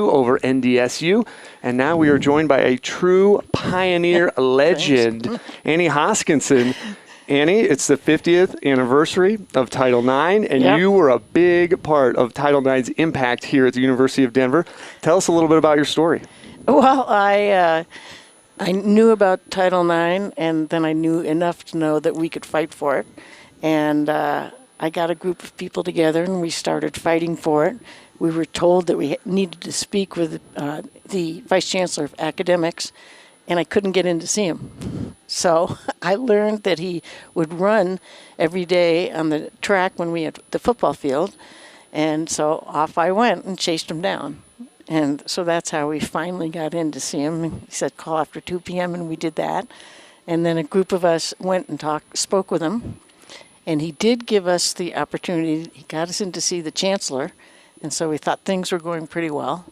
over NDSU, and now we are joined by a true pioneer legend, Annie Hoskinson. Annie, it's the 50th anniversary of Title IX, and you were a big part of Title IX's impact here at the University of Denver. Tell us a little bit about your story. Well, I knew about Title IX, and then I knew enough to know that we could fight for it. And I got a group of people together, and we started fighting for it. We were told that we needed to speak with the Vice Chancellor of Academics, and I couldn't get in to see him. So I learned that he would run every day on the track when we had the football field, and so off I went and chased him down. And so that's how we finally got in to see him. He said, call after 2 p.m., and we did that. And then a group of us went and spoke with him, and he did give us the opportunity. He got us in to see the Chancellor, and so we thought things were going pretty well.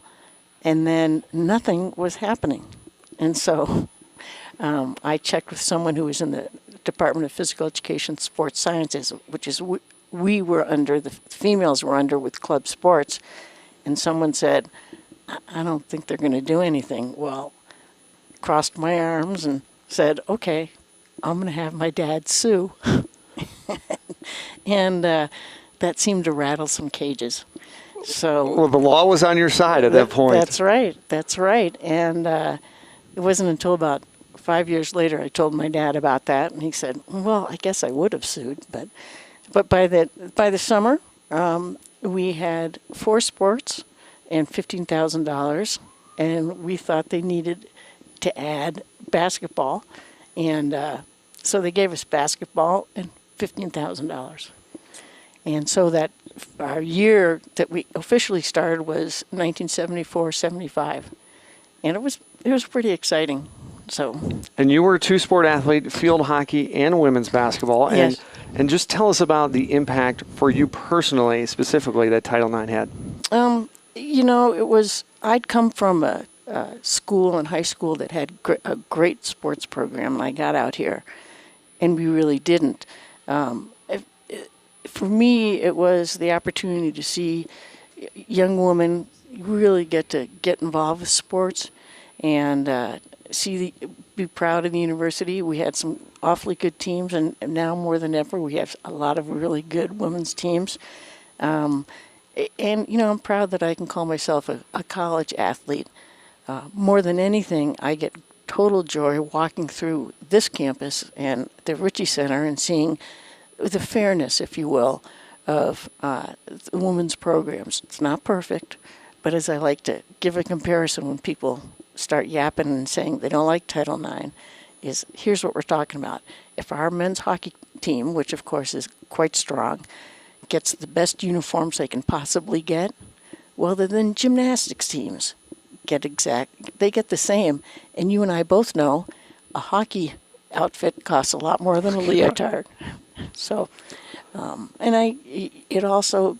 And then nothing was happening. And so I checked with someone who was in the Department of Physical Education, Sports Sciences, which is we were under, the females were under with club sports. And someone said, I don't think they're going to do anything. Well, crossed my arms and said, okay, I'm going to have my dad sue. And that seemed to rattle some cages. So, well, the law was on your side at that point. That's right. That's right. And it wasn't until about 5 years later I told my dad about that, and he said, well, I guess I would have sued. But by the summer, we had 4 sports and $15,000, and we thought they needed to add basketball. And so they gave us basketball and $15,000. And so that our year that we officially started was 1974-75, and it was pretty exciting. So. And you were a 2-sport athlete, field hockey and women's basketball. Yes. And just tell us about the impact for you personally, specifically, that Title IX had. I'd come from a school and high school that had a great sports program, and I got out here, and we really didn't. For me, it was the opportunity to see young women really get involved with sports and be proud of the university. We had some awfully good teams, and now more than ever, we have a lot of really good women's teams. And I'm proud that I can call myself a college athlete. More than anything, I get total joy walking through this campus and the Ritchie Center and seeing the fairness, if you will, of the women's programs. It's not perfect, but as I like to give a comparison when people start yapping and saying they don't like Title IX, here's what we're talking about. If our men's hockey team, which of course is quite strong, gets the best uniforms they can possibly get, well, then gymnastics teams get the same. And you and I both know a hockey outfit costs a lot more than a leotard. So, it also,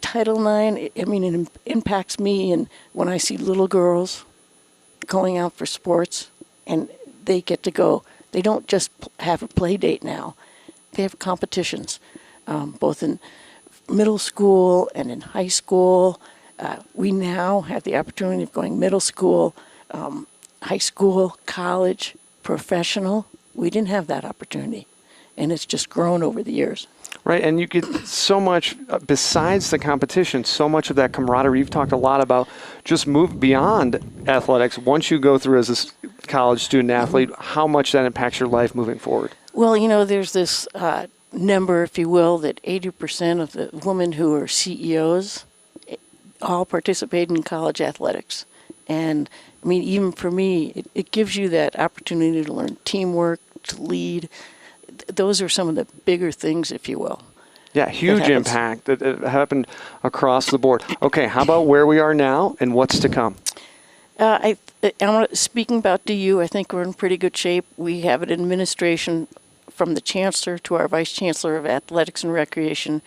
Title IX, it impacts me, and when I see little girls going out for sports and they get to go, they don't just have a play date now. They have competitions, both in middle school and in high school. We now have the opportunity of going middle school, high school, college, professional. We didn't have that opportunity, and it's just grown over the years. Right, and you get so much, besides the competition, so much of that camaraderie. You've talked a lot about just move beyond athletics. Once you go through as a college student athlete, how much that impacts your life moving forward. Well, there's this number, if you will, that 80% of the women who are CEOs all participate in college athletics. And, even for me, it gives you that opportunity to learn teamwork, to lead. Those are some of the bigger things, if you will. Yeah, huge impact that happened across the board. Okay, how about where we are now and what's to come? Speaking about DU, I think we're in pretty good shape. We have an administration from the Chancellor to our Vice Chancellor of Athletics and Recreation,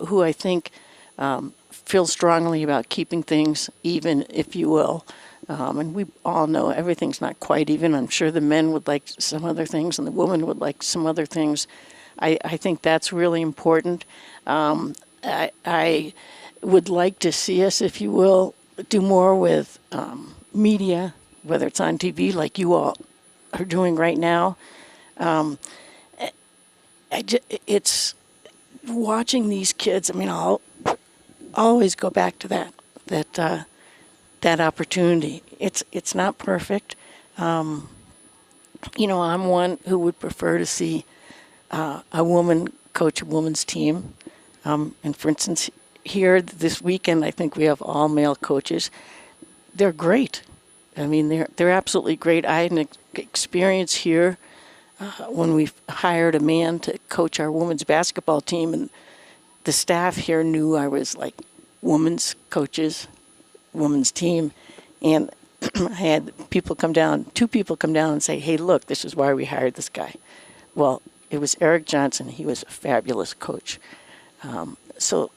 who I think feels strongly about keeping things even, if you will. And we all know everything's not quite even. I'm sure the men would like some other things and the women would like some other things. I think that's really important. I would like to see us, if you will, do more with media, whether it's on TV like you all are doing right now. It's watching these kids. I mean, I'll always go back to that opportunity. It's not perfect. You know, I'm one who would prefer to see a woman coach a woman's team. And for instance, here this weekend, I think we have all male coaches. They're great. I mean, they're absolutely great. I had an experience here when we hired a man to coach our women's basketball team, and the staff here knew I was like women's coaches, women's team, and I had two people come down and say, "Hey, look, this is why we hired this guy." Well, it was Eric Johnson. He was a fabulous coach. So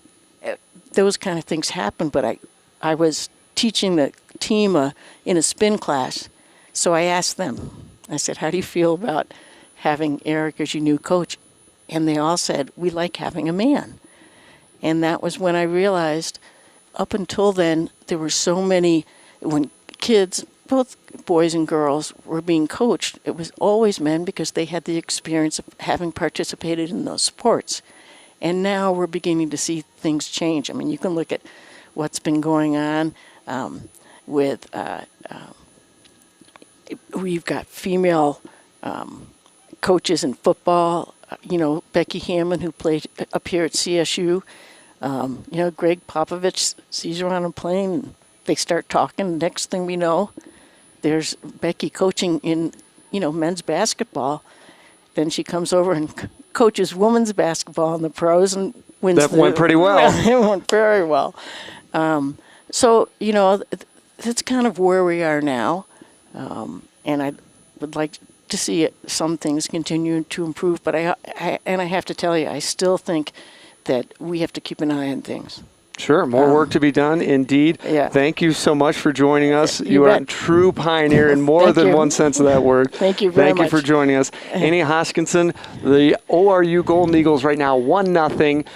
those kind of things happen, but I was teaching the team in a spin class, so I asked them, I said, "How do you feel about having Eric as your new coach?" And they all said, "We like having a man." And that was when I realized, up until then, there were so many, when kids, both boys and girls, were being coached, it was always men because they had the experience of having participated in those sports. And now we're beginning to see things change. I mean, you can look at what's been going on with, we've got female coaches in football, you know, Becky Hammond, who played up here at CSU. You know, Greg Popovich sees her on a plane, and they start talking. Next thing we know, there's Becky coaching in, you know, men's basketball. Then she comes over and coaches women's basketball in the pros and wins. That went pretty well. It went very well. So, you know, that's kind of where we are now. And I would like to see some things continue to improve. But I have to tell you, I still think that we have to keep an eye on things. Sure, more work to be done, indeed. Yeah. Thank you so much for joining us. You You are bet. a true pioneer in more Thank than you. one sense of that word. Thank you very Thank you much. for joining us. Annie Hoskinson, the ORU Golden Eagles right now 1-0